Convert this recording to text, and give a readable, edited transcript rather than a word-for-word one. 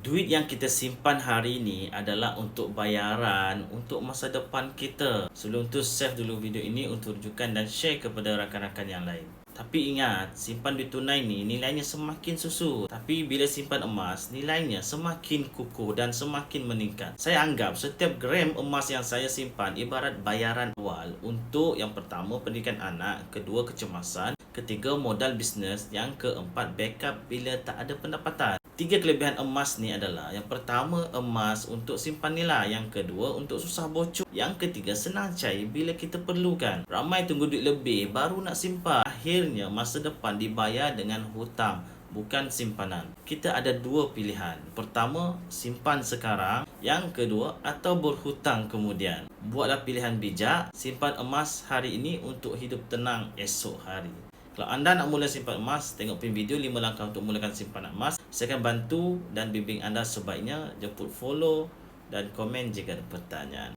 Duit yang kita simpan hari ini adalah untuk bayaran untuk masa depan kita. Sebelum tu save dulu video ini untuk rujukan dan share kepada rakan-rakan yang lain. Tapi ingat, simpan duit tunai ni nilainya semakin susu. Tapi bila simpan emas, nilainya semakin kukuh dan semakin meningkat. Saya anggap setiap gram emas yang saya simpan ibarat bayaran awal untuk yang pertama pendidikan anak, kedua kecemasan, ketiga modal bisnes, yang keempat backup bila tak ada pendapatan. 3 kelebihan emas ni adalah, yang pertama emas untuk simpan nilai, yang kedua untuk susah bocor, yang ketiga senang cair bila kita perlukan. Ramai tunggu duit lebih baru nak simpan. Akhirnya masa depan dibayar dengan hutang, bukan simpanan. Kita ada dua pilihan. Pertama, simpan sekarang. Yang kedua, atau berhutang kemudian. Buatlah pilihan bijak, simpan emas hari ini untuk hidup tenang esok hari. Kalau anda nak mula simpan emas, tengok video 5 langkah untuk mulakan simpanan emas. Saya akan bantu dan bimbing anda sebaiknya. Jemput follow dan komen jika ada pertanyaan.